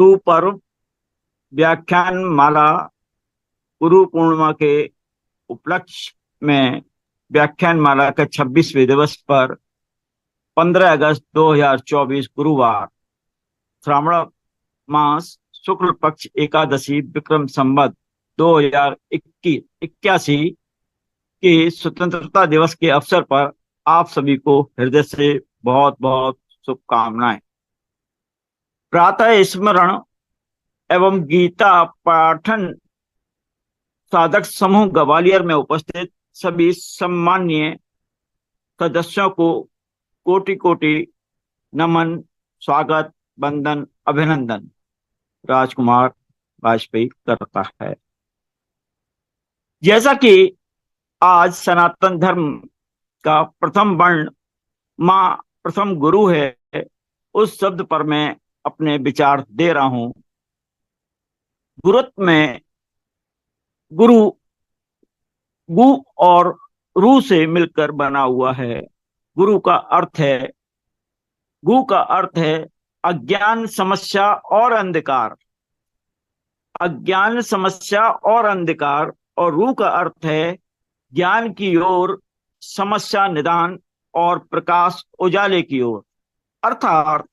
गुरु पर्व व्याख्यान माला गुरु पूर्णिमा के उपलक्ष्य में व्याख्यान माला के 26वें दिवस पर 15 अगस्त 2024 गुरुवार, श्रावण मास शुक्ल पक्ष एकादशी, विक्रम संवत 2081 के स्वतंत्रता दिवस के अवसर पर आप सभी को हृदय से बहुत बहुत शुभकामनाएं। प्रातः स्मरण एवं गीता पाठन साधक समूह ग्वालियर में उपस्थित सभी सम्माननीय सदस्यों को कोटि कोटि नमन, स्वागत, वंदन, अभिनंदन राजकुमार वाजपेयी करता है। जैसा कि आज सनातन धर्म का प्रथम वर्ण मां प्रथम गुरु है, उस शब्द पर मैं अपने विचार दे रहा हूं। गुरुत्व में गुरु गु और रू से मिलकर बना हुआ है। गुरु का अर्थ है, गु का अर्थ है अज्ञान, समस्या और अंधकार। अज्ञान, समस्या और अंधकार, और रू का अर्थ है ज्ञान की ओर, समस्या निदान और प्रकाश उजाले की ओर। अर्थात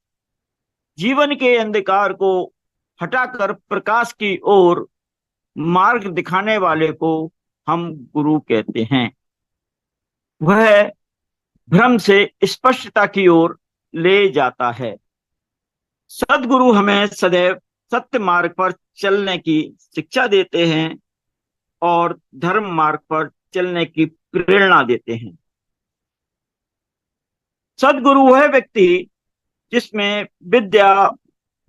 जीवन के अंधकार को हटाकर प्रकाश की ओर मार्ग दिखाने वाले को हम गुरु कहते हैं। वह भ्रम से स्पष्टता की ओर ले जाता है। सदगुरु हमें सदैव सत्य मार्ग पर चलने की शिक्षा देते हैं और धर्म मार्ग पर चलने की प्रेरणा देते हैं। सदगुरु वह व्यक्ति जिसमें विद्या,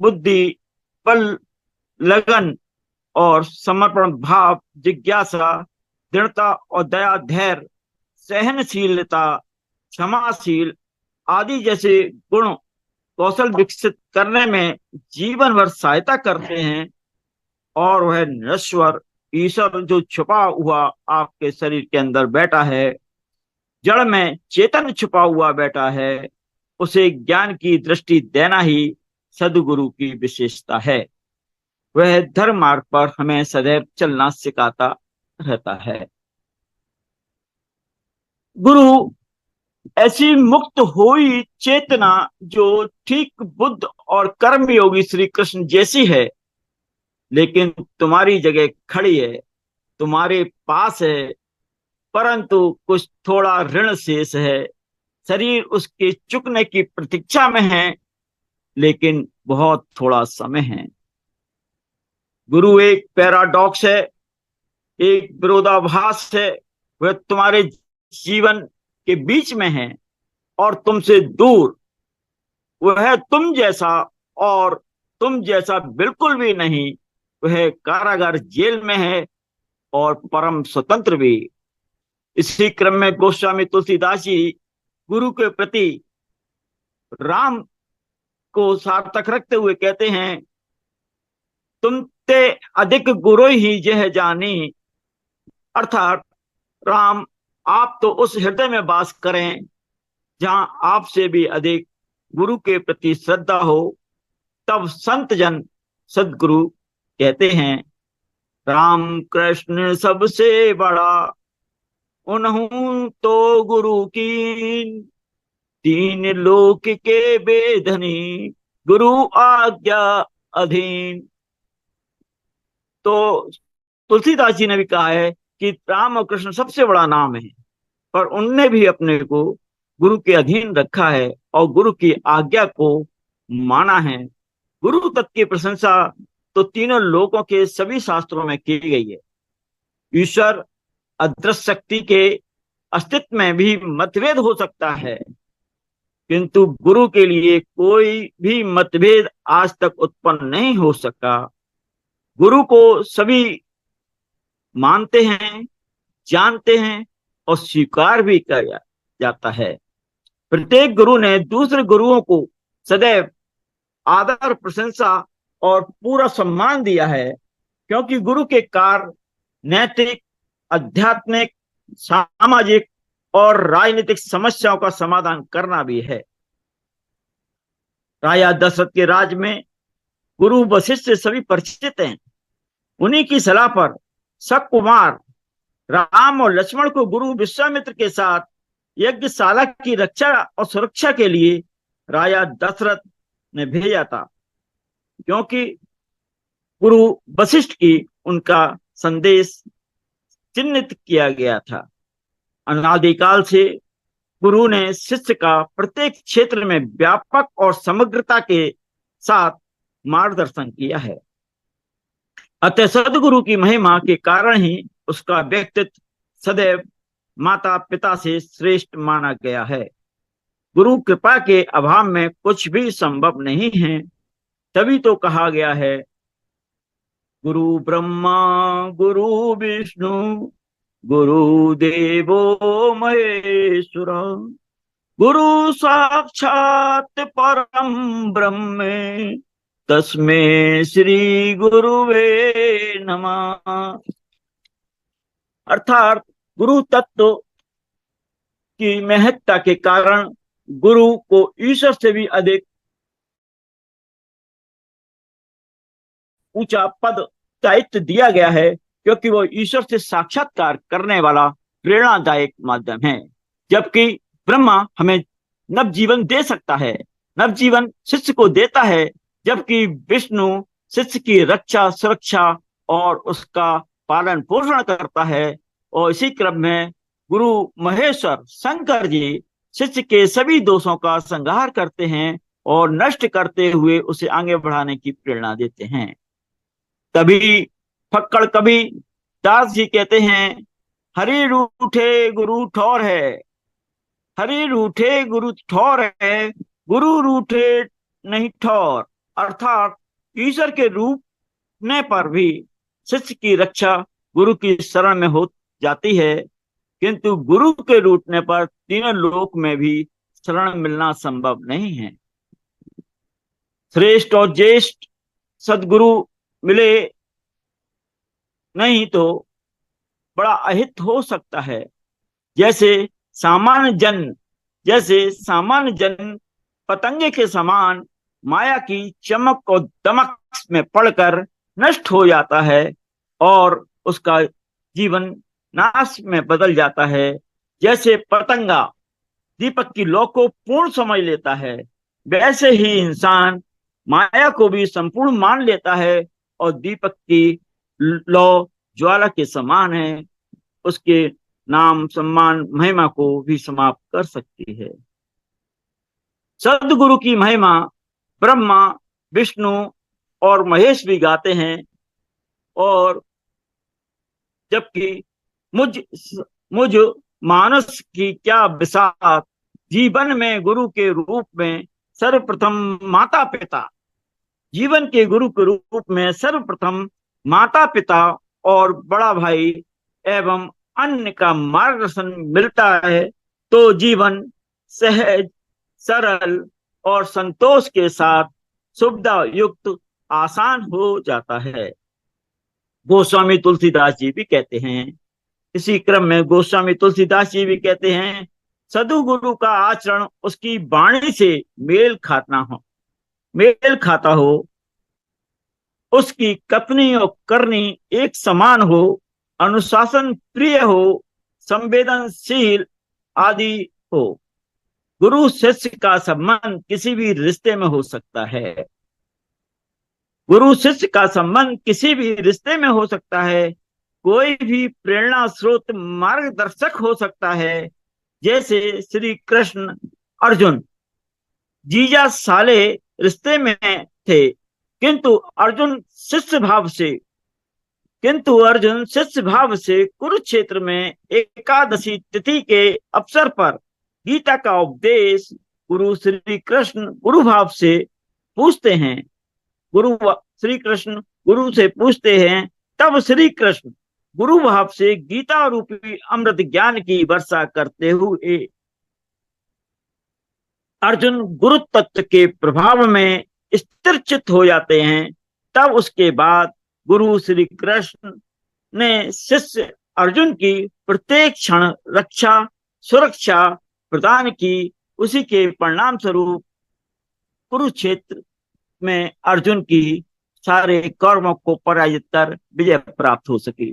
बुद्धि, बल, लगन और समर्पण भाव, जिज्ञासा, दृढ़ता और दया, धैर्य, सहनशीलता, क्षमाशील आदि जैसे गुण कौशल विकसित करने में जीवन भर सहायता करते हैं। और वह नश्वर ईश्वर जो छुपा हुआ आपके शरीर के अंदर बैठा है, जड़ में चेतन छुपा हुआ बैठा है, उसे ज्ञान की दृष्टि देना ही सदगुरु की विशेषता है। वह धर्म मार्ग पर हमें सदैव चलना सिखाता रहता है। गुरु ऐसी मुक्त हुई चेतना जो ठीक बुद्ध और कर्म योगी श्री कृष्ण जैसी है, लेकिन तुम्हारी जगह खड़ी है, तुम्हारे पास है, परंतु कुछ थोड़ा ऋण शेष है। शरीर उसके चुकने की प्रतीक्षा में है, लेकिन बहुत थोड़ा समय है। गुरु एक पैराडॉक्स है, एक विरोधाभास है। वह तुम्हारे जीवन के बीच में है और तुमसे दूर। वह तुम जैसा और तुम जैसा बिल्कुल भी नहीं। वह कारागार जेल में है और परम स्वतंत्र भी। इसी क्रम में गोस्वामी तुलसीदास जी गुरु के प्रति राम को सार्थक रखते हुए कहते हैं, तुम ते अधिक गुरु ही यह जानी। अर्थात राम, आप तो उस हृदय में वास करें जहां आपसे भी अधिक गुरु के प्रति श्रद्धा हो। तब संत जन सदगुरु कहते हैं, राम कृष्ण सबसे बड़ा, उन्हूं तो गुरु की, तीन लोक के बेधनी, गुरु आज्ञा अधीन। तो तुलसीदास जी ने भी कहा है कि राम और कृष्ण सबसे बड़ा नाम है, पर उनने भी अपने को गुरु के अधीन रखा है और गुरु की आज्ञा को माना है। गुरु तत्व की प्रशंसा तो तीनों लोकों के सभी शास्त्रों में की गई है। ईश्वर अदृश्य शक्ति के अस्तित्व में भी मतभेद हो सकता है, किंतु गुरु के लिए कोई भी मतभेद आज तक उत्पन्न नहीं हो सका। गुरु को सभी मानते हैं, जानते हैं और स्वीकार भी किया जाता है। प्रत्येक गुरु ने दूसरे गुरुओं को सदैव आदर, प्रशंसा और पूरा सम्मान दिया है, क्योंकि गुरु के कार्य नैतिक, आध्यात्मिक, सामाजिक और राजनीतिक समस्याओं का समाधान करना भी है। राजा दशरथ के राज में गुरु वशिष्ठ से सभी परिचित हैं। उन्हीं की सलाह पर सकुमार राम और लक्ष्मण को गुरु विश्वामित्र के साथ यज्ञशाला की रक्षा और सुरक्षा के लिए राजा दशरथ ने भेजा था, क्योंकि गुरु वशिष्ठ की उनका संदेश चिन्हित किया गया था। अनादिकाल से गुरु ने शिष्य का प्रत्येक क्षेत्र में व्यापक और समग्रता के साथ मार्गदर्शन किया है। अतः सदगुरु की महिमा के कारण ही उसका व्यक्तित्व सदैव माता पिता से श्रेष्ठ माना गया है। गुरु कृपा के अभाव में कुछ भी संभव नहीं है। तभी तो कहा गया है, गुरु ब्रह्मा गुरु विष्णु गुरु देवो महेश्वर गुरु साक्षात परम ब्रह्म तस्मै श्री गुरुवे नमः। अर्थात गुरु तत्व की महत्ता के कारण गुरु को ईश्वर से भी अधिक ऊंचा पद दायित्व दिया गया है, क्योंकि वो ईश्वर से साक्षात्कार करने वाला प्रेरणादायक माध्यम है। जबकि ब्रह्मा हमें नवजीवन दे सकता है, नवजीवन शिष्य को देता है, जबकि विष्णु शिष्य की रक्षा सुरक्षा और उसका पालन पोषण करता है। और इसी क्रम में गुरु महेश्वर शंकर जी शिष्य के सभी दोषों का संहार करते हैं और नष्ट करते हुए उसे आगे बढ़ाने की प्रेरणा देते हैं। तभी फक्कड़ कवि दास जी कहते हैं, हरि रूठे गुरु ठौर है, हरि रूठे गुरु ठौर है, गुरु रूठे नहीं ठौर। अर्थात ईश्वर के रूठने पर भी शिष्य की रक्षा गुरु की शरण में हो जाती है, किंतु गुरु के रूठने पर तीनों लोक में भी शरण मिलना संभव नहीं है। श्रेष्ठ और ज्येष्ठ सदगुरु मिले नहीं तो बड़ा अहित हो सकता है। जैसे सामान्य जन पतंगे के समान माया की चमक और दमक में पड़कर नष्ट हो जाता है और उसका जीवन नाश में बदल जाता है। जैसे पतंगा दीपक की लौ को पूर्ण समझ लेता है, वैसे ही इंसान माया को भी संपूर्ण मान लेता है और दीपक की लौ ज्वाला के समान है, उसके नाम सम्मान महिमा को भी समाप्त कर सकती है। सदगुरु की महिमा ब्रह्मा विष्णु और महेश भी गाते हैं, और जबकि मुझ मानस की क्या बिसात, जीवन में गुरु के रूप में सर्वप्रथम माता पिता, जीवन के गुरु के रूप में सर्वप्रथम माता पिता और बड़ा भाई एवं अन्य का मार्गदर्शन मिलता है तो जीवन सहज सरल और संतोष के साथ सुविधा युक्त आसान हो जाता है। गोस्वामी तुलसीदास जी भी कहते हैं, इसी क्रम में गोस्वामी तुलसीदास जी भी कहते हैं, सदु गुरु का आचरण उसकी वाणी से मेल खाता हो, उसकी कथनी और करनी एक समान हो, अनुशासन प्रिय हो, संवेदनशील आदि हो। गुरु शिष्य का संबंध किसी भी रिश्ते में हो सकता है, गुरु शिष्य का संबंध किसी भी रिश्ते में हो सकता है, कोई भी प्रेरणा स्रोत मार्गदर्शक हो सकता है। जैसे श्री कृष्ण अर्जुन जीजा साले रिश्ते में थे, किंतु अर्जुन शिष्य भाव से कुरुक्षेत्र में एकादशी तिथि के अवसर पर गीता का उपदेश गुरु श्री कृष्ण गुरु भाव से पूछते हैं। श्री कृष्ण गुरु से पूछते हैं, तब श्री कृष्ण गुरु भाव से गीता रूपी अमृत ज्ञान की वर्षा करते हुए अर्जुन गुरु तत्व के प्रभाव में स्थिरचित हो जाते हैं। तब उसके बाद गुरु श्री कृष्ण ने शिष्य अर्जुन की प्रत्येक क्षण रक्षा सुरक्षा प्रदान की। उसी के परिणाम स्वरूप कुरुक्षेत्र में अर्जुन की सारे कर्मों को पराजित कर विजय प्राप्त हो सके।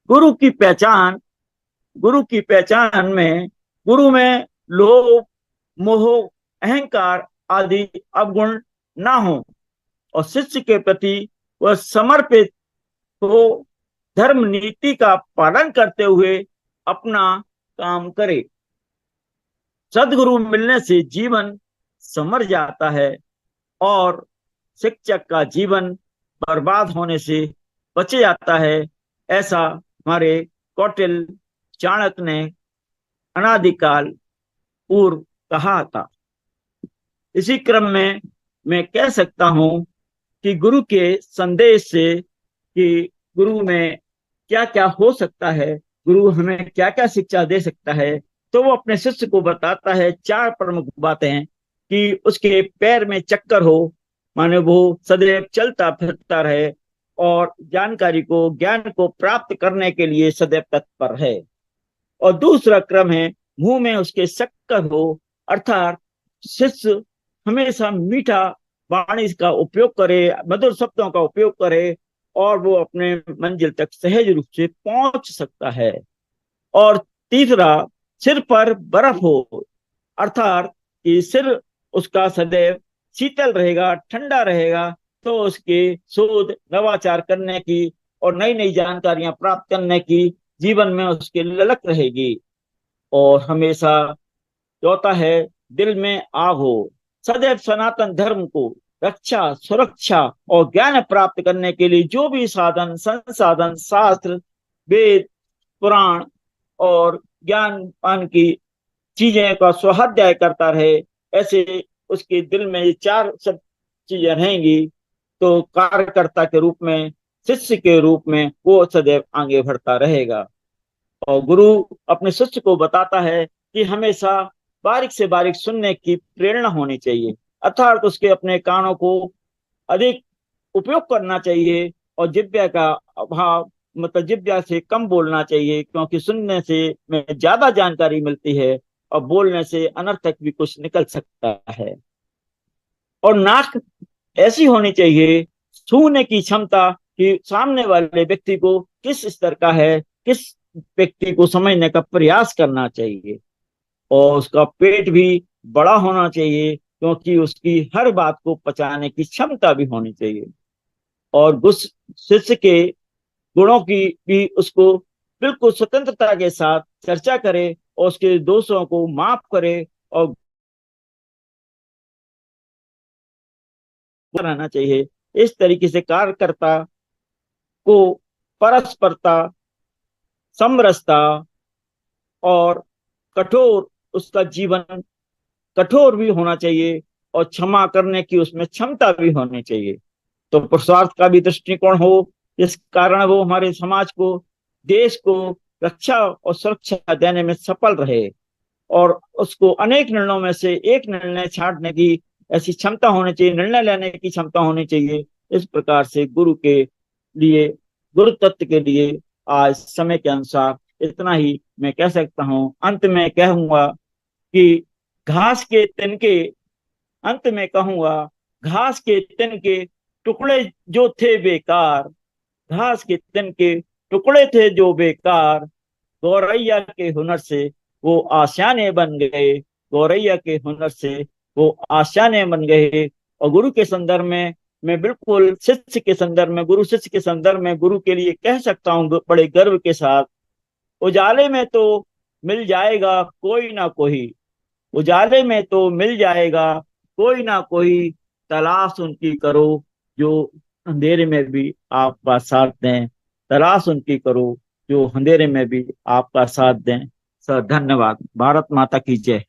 गुरु की पहचान गुरु की पहचान में गुरु में लोभ, मोह, अहंकार आदि अवगुण ना हो और शिष्य के प्रति वह समर्पित हो, धर्म नीति का पालन करते हुए अपना काम करे। सदगुरु मिलने से जीवन संवर जाता है और शिक्षक का जीवन बर्बाद होने से बच जाता है। ऐसा हमारे कौटिल्य चाणक्य ने अनादिकाल पूर्व कहा था। इसी क्रम में मैं कह सकता हूं कि गुरु के संदेश से कि गुरु में क्या क्या हो सकता है, गुरु हमें क्या क्या शिक्षा दे सकता है, तो वो अपने शिष्य को बताता है चार प्रमुख बातें कि उसके पैर में चक्कर हो, माने वो सदैव चलता फिरता रहे और जानकारी को, ज्ञान को प्राप्त करने के लिए सदैव तत्पर है। और दूसरा क्रम है मुंह में उसके शक्कर हो, अर्थात शिष्य हमेशा मीठा वाणी का उपयोग करे, मधुर शब्दों का उपयोग करे और वो अपने मंजिल तक सहज रूप से पहुंच सकता है। और तीसरा, सिर पर बर्फ हो, अर्थात कि सिर उसका सदैव शीतल रहेगा, ठंडा रहेगा, तो उसके शोध नवाचार करने की और नई नई जानकारियां प्राप्त करने की जीवन में उसके ललक रहेगी। और हमेशा चौथा है, दिल में आग हो, सदैव सनातन धर्म को रक्षा, सुरक्षा और ज्ञान प्राप्त करने के लिए जो भी साधन संसाधन, शास्त्र, वेद, पुराण और ज्ञान पान की चीजें का स्वाध्याय करता रहे, ऐसे उसके दिल में ये चार सब चीजें रहेंगी तो कार्यकर्ता के रूप में, शिष्य के रूप में वो सदैव आगे बढ़ता रहेगा। और गुरु अपने शिष्य को बताता है कि हमेशा बारीक से बारीक सुनने की प्रेरणा होनी चाहिए, अर्थात उसके अपने कानों को अधिक उपयोग करना चाहिए और जिह्वा का अभाव, मतलब जिह्वा से कम बोलना चाहिए, क्योंकि सुनने से में ज्यादा जानकारी मिलती है और बोलने से अनर्थक भी कुछ निकल सकता है। और नाक ऐसी होनी चाहिए, छूने की क्षमता कि सामने वाले व्यक्ति को किस स्तर का है, किस व्यक्ति को समझने का प्रयास करना चाहिए। और उसका पेट भी बड़ा होना चाहिए, क्योंकि उसकी हर बात को पचाने की क्षमता भी होनी चाहिए। और उस शिष्य के गुणों की भी उसको बिल्कुल स्वतंत्रता के साथ चर्चा करे और उसके दोषों को माफ करे और रहना चाहिए। इस तरीके से कार्यकर्ता को परस्परता, समरसता और कठोर, उसका जीवन कठोर भी होना चाहिए और क्षमा करने की उसमें क्षमता भी होनी चाहिए। तो पुरुषार्थ का भी दृष्टिकोण हो, जिस कारण वो हमारे समाज को, देश को रक्षा और सुरक्षा देने में सफल रहे और उसको अनेक निर्णयों में से एक निर्णय छांटने की ऐसी क्षमता होनी चाहिए, निर्णय लेने की क्षमता होनी चाहिए। इस प्रकार से गुरु के लिए, गुरु तत्व के लिए आज समय के अनुसार इतना ही मैं कह सकता हूँ। अंत में कहूंगा कि घास के तिनके अंत में कहूंगा, घास के तिनके टुकड़े जो थे बेकार, घास के तिनके टुकड़े थे जो बेकार, गौरैया के हुनर से वो आशाने बन गए, गौरैया के हुनर से वो आशाने बन गए। और गुरु के संदर्भ में मैं बिल्कुल शिष्य के संदर्भ में, गुरु शिष्य के संदर्भ में गुरु के लिए कह सकता हूँ बड़े गर्व के साथ, उजाले में तो मिल जाएगा कोई ना कोई, उजाले में तो मिल जाएगा कोई ना कोई, तलाश उनकी करो जो अंधेरे में भी आपका साथ दें, तलाश उनकी करो जो अंधेरे में भी आपका साथ दें। सर धन्यवाद। भारत माता की जय।